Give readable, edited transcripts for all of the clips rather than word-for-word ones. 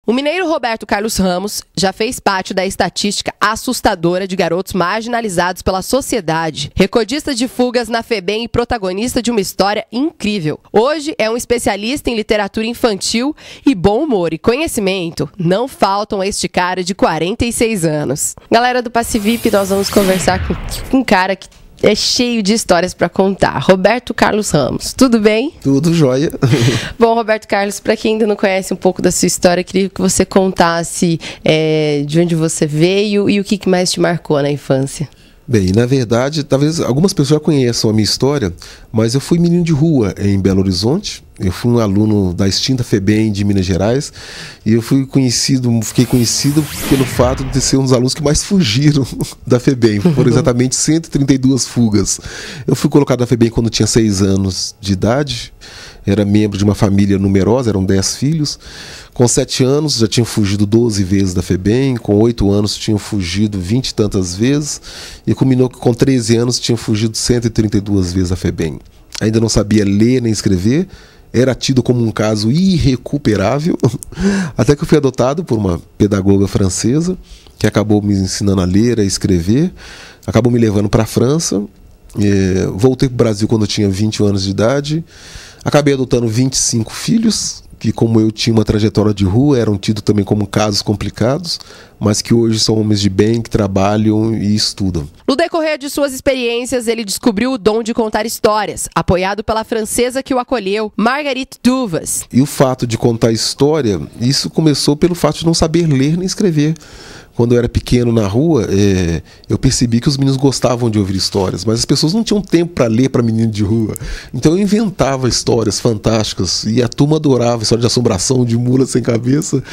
O mineiro Roberto Carlos Ramos já fez parte da estatística assustadora de garotos marginalizados pela sociedade, recordista de fugas na FEBEM e protagonista de uma história incrível. Hoje é um especialista em literatura infantil e bom humor e conhecimento não faltam a este cara de 46 anos. Galera do Passe VIP, nós vamos conversar com um cara que é cheio de histórias para contar. Roberto Carlos Ramos, tudo bem? Tudo jóia. Bom, Roberto Carlos, para quem ainda não conhece um pouco da sua história, queria que você contasse de onde você veio e o que mais te marcou na infância. Bem, na verdade, talvez algumas pessoas já conheçam a minha história, mas eu fui menino de rua em Belo Horizonte. Eu fui um aluno da extinta FEBEM de Minas Gerais e eu fiquei conhecido pelo fato de ser um dos alunos que mais fugiram da FEBEM. Foram exatamente 132 fugas. Eu fui colocado na FEBEM quando tinha 6 anos de idade. Era membro de uma família numerosa, eram 10 filhos. Com 7 anos já tinham fugido 12 vezes da FEBEM, com 8 anos tinham fugido 20 e tantas vezes, e culminou que com 13 anos tinham fugido 132 vezes da FEBEM. Ainda não sabia ler nem escrever, era tido como um caso irrecuperável, até que eu fui adotado por uma pedagoga francesa, que acabou me ensinando a ler, a escrever, acabou me levando para a França. Voltei para o Brasil quando eu tinha 20 anos de idade. Acabei adotando 25 filhos, que como eu tinha uma trajetória de rua, eram tidos também como casos complicados, mas que hoje são homens de bem, que trabalham e estudam. No decorrer de suas experiências, ele descobriu o dom de contar histórias, apoiado pela francesa que o acolheu, Marguerite Duras. E o fato de contar história, isso começou pelo fato de não saber ler nem escrever. Quando eu era pequeno na rua, eu percebi que os meninos gostavam de ouvir histórias, mas as pessoas não tinham tempo para ler para menino de rua. Então eu inventava histórias fantásticas e a turma adorava história de assombração, de mula sem cabeça.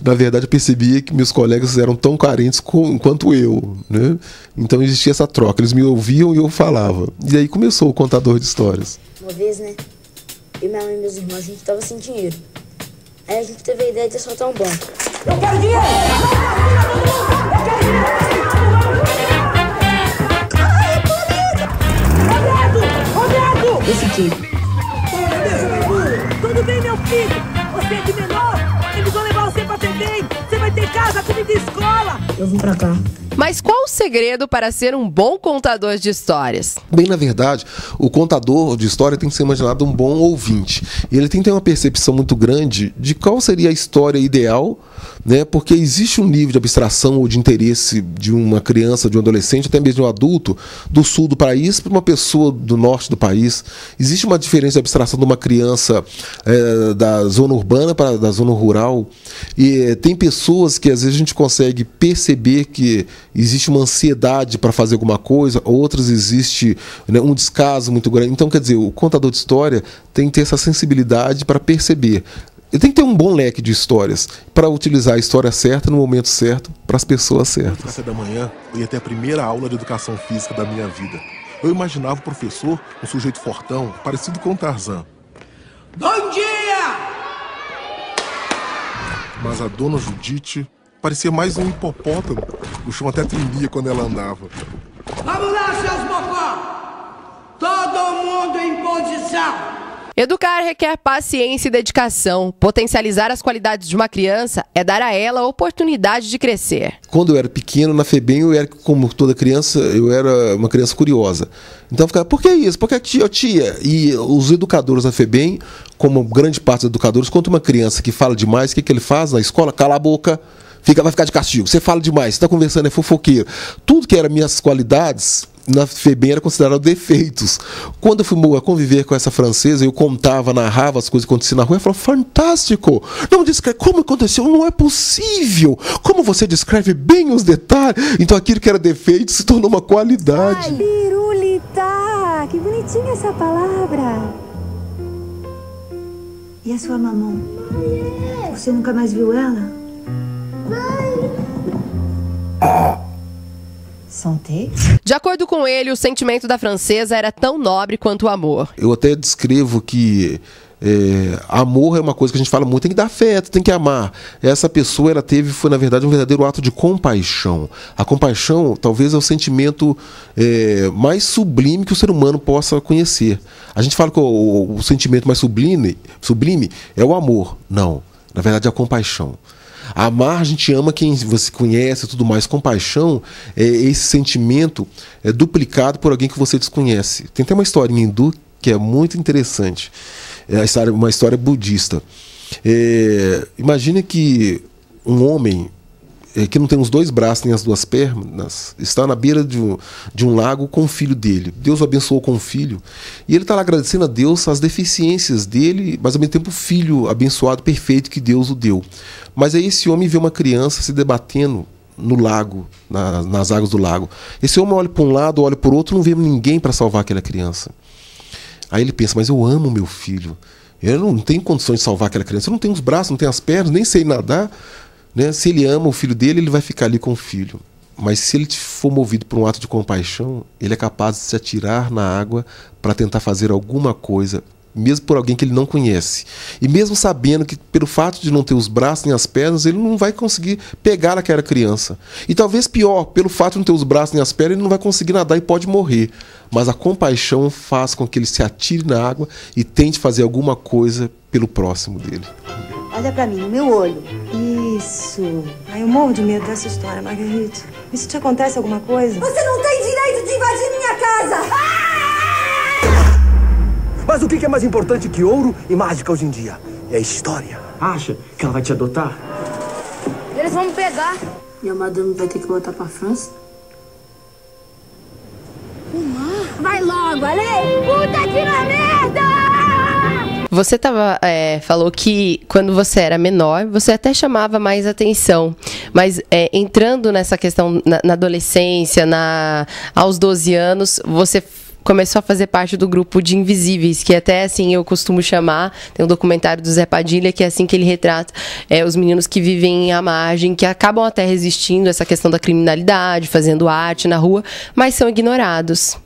Na verdade, eu percebia que meus colegas eram tão carentes quanto eu, né? Então existia essa troca, eles me ouviam e eu falava. E aí começou o contador de histórias. Uma vez, né, eu, minha mãe e meus irmãos, a gente tava sem dinheiro. Aí a gente teve a ideia de assaltar um banco. Eu quero dinheiro! Eu quero dinheiro! Ai, polícia! Roberto! Eu fiquei. Tudo bem, meu filho? Você é de menor? Eles vão levar você pra FEBEM. Você vai ter casa, comida e escola. Eu vim pra cá. Mas qual o segredo para ser um bom contador de histórias? Bem, na verdade, o contador de história tem que ser imaginado um bom ouvinte. E ele tem que ter uma percepção muito grande de qual seria a história ideal, né? Porque existe um nível de abstração ou de interesse de uma criança, de um adolescente, até mesmo de um adulto, do sul do país para uma pessoa do norte do país. Existe uma diferença de abstração de uma criança da zona urbana para da zona rural. E tem pessoas que às vezes a gente consegue perceber que existe uma ansiedade para fazer alguma coisa, outras existe, né, um descaso muito grande. Então, quer dizer, o contador de história tem que ter essa sensibilidade para perceber. Ele tem que ter um bom leque de histórias para utilizar a história certa no momento certo para as pessoas certas. No café da manhã, eu ia ter a primeira aula de educação física da minha vida. Eu imaginava o professor, um sujeito fortão, parecido com o Tarzan. Bom dia! Mas a dona Judite parecia mais um hipopótamo. O chão até tremia quando ela andava. Vamos lá, seus mocó! Todo mundo em posição! Educar requer paciência e dedicação. Potencializar as qualidades de uma criança é dar a ela a oportunidade de crescer. Quando eu era pequeno, na FEBEM, eu era, como toda criança, eu era uma criança curiosa. Então eu ficava, por que isso? Por que tia? E os educadores da FEBEM, como grande parte dos educadores, quando uma criança que fala demais, o que ele faz na escola? Cala a boca. Vai ficar de castigo. Você fala demais, você está conversando, é fofoqueiro. Tudo que eram minhas qualidades, na FEBEM era considerado defeitos. Quando eu fui conviver com essa francesa, eu contava, narrava as coisas que aconteciam na rua, ela falou, fantástico! Não descreve como aconteceu, não é possível! Como você descreve bem os detalhes? Então aquilo que era defeito se tornou uma qualidade. Ai, pirulita! Que bonitinha essa palavra! E a sua mamãe? Você nunca mais viu ela? Santé. De acordo com ele, o sentimento da francesa era tão nobre quanto o amor. Eu até descrevo que amor é uma coisa que a gente fala muito, tem que dar afeto, tem que amar. Essa pessoa, foi na verdade um verdadeiro ato de compaixão. A compaixão talvez é o sentimento mais sublime que o ser humano possa conhecer. A gente fala que o sentimento mais sublime é o amor. Não, na verdade é a compaixão. Amar, a gente ama quem você conhece e tudo mais. Compaixão é esse sentimento duplicado por alguém que você desconhece. Tem até uma historinha hindu que é muito interessante. É uma história budista. Imagina que um homem que não tem os 2 braços nem as 2 pernas, está na beira de um lago com o filho dele. Deus o abençoou com o filho. E ele está lá agradecendo a Deus as deficiências dele, mas ao mesmo tempo o filho abençoado, perfeito que Deus o deu. Mas aí esse homem vê uma criança se debatendo no lago, nas águas do lago. Esse homem olha para um lado, olha para o outro, não vê ninguém para salvar aquela criança. Aí ele pensa, mas eu amo meu filho. Eu não tenho condições de salvar aquela criança. Eu não tenho os braços, não tenho as pernas, nem sei nadar. Né? Se ele ama o filho dele, ele vai ficar ali com o filho. Mas se ele for movido por um ato de compaixão, ele é capaz de se atirar na água para tentar fazer alguma coisa, mesmo por alguém que ele não conhece. E mesmo sabendo que, pelo fato de não ter os braços nem as pernas, ele não vai conseguir pegar aquela criança. E talvez pior, pelo fato de não ter os braços nem as pernas, ele não vai conseguir nadar e pode morrer. Mas a compaixão faz com que ele se atire na água e tente fazer alguma coisa pelo próximo dele. Olha pra mim, no meu olho. Isso. Ai, eu morro de medo dessa história, Marguerite. E se te acontece alguma coisa? Você não tem direito de invadir minha casa! Mas o que é mais importante que ouro e mágica hoje em dia? É a história. Acha que ela vai te adotar? Eles vão me pegar. E a madame vai ter que voltar pra França? Vai logo, Ale! Puta que na merda! Você falou que quando você era menor, você até chamava mais atenção. Mas entrando nessa questão na adolescência, aos 12 anos, você começou a fazer parte do grupo de Invisíveis, que até assim eu costumo chamar. Tem um documentário do Zé Padilha que é assim que ele retrata os meninos que vivem à margem, que acabam até resistindo a essa questão da criminalidade, fazendo arte na rua, mas são ignorados.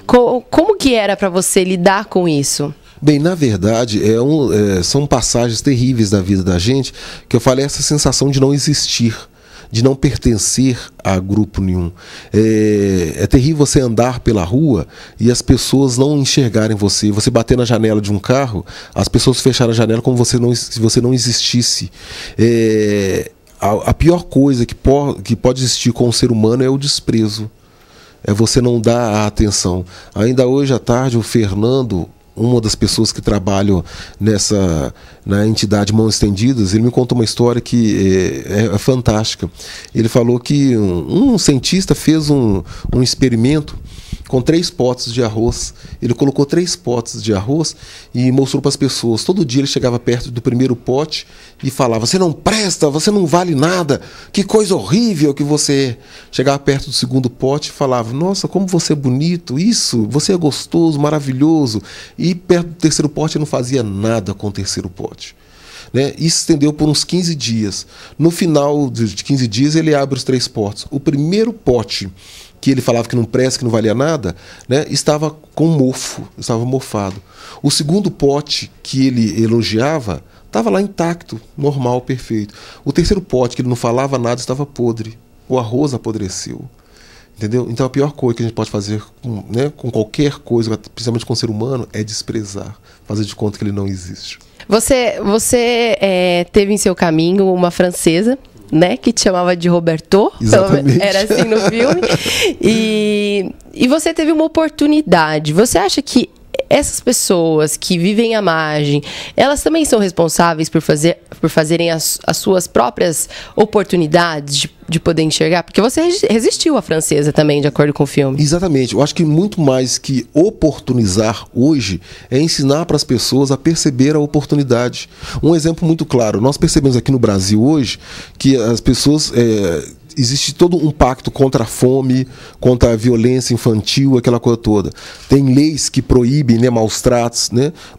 Como que era para você lidar com isso? Bem, na verdade, são passagens terríveis da vida da gente, que eu falei essa sensação de não existir, de não pertencer a grupo nenhum. É terrível você andar pela rua e as pessoas não enxergarem você. Você bater na janela de um carro, as pessoas fecharem a janela como se você não existisse. A pior coisa que pode existir com o ser humano é o desprezo. É você não dar a atenção. Ainda hoje à tarde, o Fernando, uma das pessoas que trabalham na entidade Mãos Estendidas, ele me contou uma história que é fantástica. Ele falou que um cientista fez um experimento com 3 potes de arroz. Ele colocou 3 potes de arroz e mostrou para as pessoas. Todo dia ele chegava perto do primeiro pote e falava: você não presta, você não vale nada, que coisa horrível que você é. Chegava perto do segundo pote e falava: nossa, como você é bonito, isso, você é gostoso, maravilhoso. E perto do terceiro pote ele não fazia nada com o terceiro pote. Isso se estendeu por uns 15 dias. No final de 15 dias ele abre os 3 potes. O primeiro pote, que ele falava que não presta, que não valia nada, estava com mofo, estava mofado. O segundo pote, que ele elogiava, estava lá intacto, normal, perfeito. O terceiro pote, que ele não falava nada, estava podre. O arroz apodreceu. Entendeu? Então a pior coisa que a gente pode fazer com qualquer coisa, principalmente com o ser humano, é desprezar, fazer de conta que ele não existe. Você teve em seu caminho uma francesa, que te chamava de Roberto. Exatamente. Era assim no filme. E você teve uma oportunidade. Você acha que essas pessoas que vivem à margem, elas também são responsáveis por fazerem as suas próprias oportunidades de poder enxergar? Porque você resistiu à francesa também, de acordo com o filme. Exatamente. Eu acho que muito mais que oportunizar hoje é ensinar para as pessoas a perceber a oportunidade. Um exemplo muito claro. Nós percebemos aqui no Brasil hoje que as pessoas... existe todo um pacto contra a fome, contra a violência infantil, aquela coisa toda. Tem leis que proíbem maus tratos,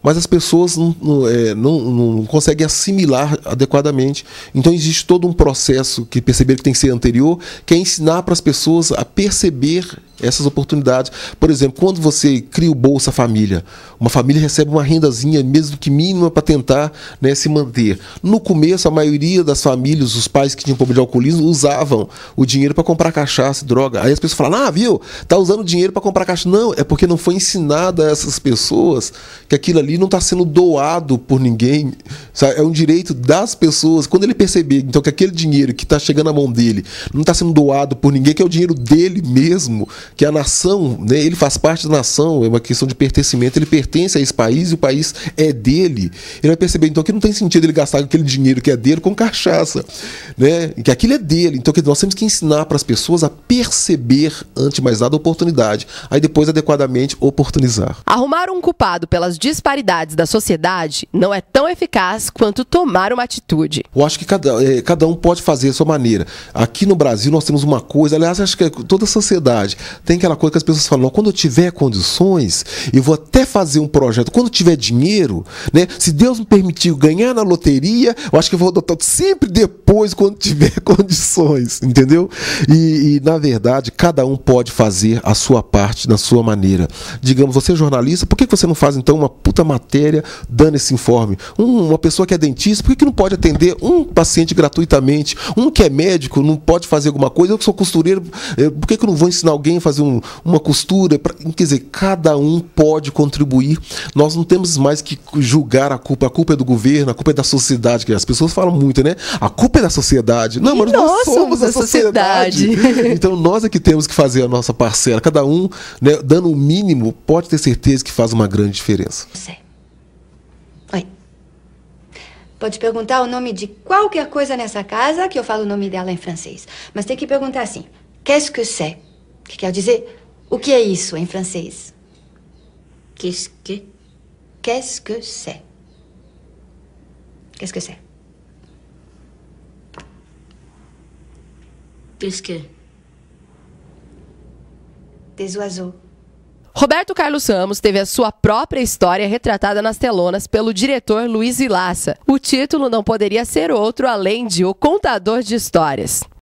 mas as pessoas não conseguem assimilar adequadamente. Então existe todo um processo que perceberam que tem que ser anterior, que é ensinar para as pessoas a perceber essas oportunidades. Por exemplo, quando você cria o Bolsa Família, uma família recebe uma rendazinha, mesmo que mínima, para tentar se manter. No começo, a maioria das famílias, os pais que tinham problema de alcoolismo, usavam Não, o dinheiro para comprar cachaça e droga. Aí as pessoas falam, viu, tá usando dinheiro para comprar cachaça. Não, é porque não foi ensinado a essas pessoas que aquilo ali não está sendo doado por ninguém, sabe? É um direito das pessoas. Quando ele perceber, então, que aquele dinheiro que está chegando na mão dele não está sendo doado por ninguém, que é o dinheiro dele mesmo, que a nação, né, ele faz parte da nação, é uma questão de pertencimento, ele pertence a esse país e o país é dele. Ele vai perceber, então, que não tem sentido ele gastar aquele dinheiro que é dele com cachaça, né? Que aquilo é dele. Então, que nós temos que ensinar para as pessoas a perceber, antes de mais nada, a oportunidade. Aí depois, adequadamente, oportunizar. Arrumar um culpado pelas disparidades da sociedade não é tão eficaz quanto tomar uma atitude. Eu acho que cada um pode fazer a sua maneira. Aqui no Brasil nós temos uma coisa, aliás, acho que toda a sociedade tem aquela coisa que as pessoas falam, quando eu tiver condições, eu vou até fazer um projeto, quando eu tiver dinheiro, né? Se Deus me permitir ganhar na loteria, eu acho que eu vou adotar sempre depois, quando tiver condições, entendeu? E na verdade, cada um pode fazer a sua parte na sua maneira. Digamos, você é jornalista, por que você não faz então uma puta matéria dando esse informe? Uma pessoa que é dentista, por que não pode atender um paciente gratuitamente? Um que é médico não pode fazer alguma coisa? Eu que sou costureiro, por que eu não vou ensinar alguém a fazer uma costura? Quer dizer, cada um pode contribuir. Nós não temos mais que julgar a culpa é do governo, a culpa é da sociedade, que as pessoas falam muito, né? A culpa é da sociedade. Não, mas nós somos a sociedade. Então nós é que temos que fazer a nossa parcela. Cada um, né, dando o mínimo, pode ter certeza que faz uma grande diferença. Oi. Pode perguntar o nome de qualquer coisa nessa casa que eu falo o nome dela em francês. Mas tem que perguntar assim, qu'est-ce que c'est? Que quer dizer, o que é isso em francês? Qu'est-ce que c'est? Qu'est-ce que c'est? Qu'est-ce que? Des oiseaux. Roberto Carlos Ramos teve a sua própria história retratada nas telonas pelo diretor Luiz Vilaça. O título não poderia ser outro além de O Contador de Histórias.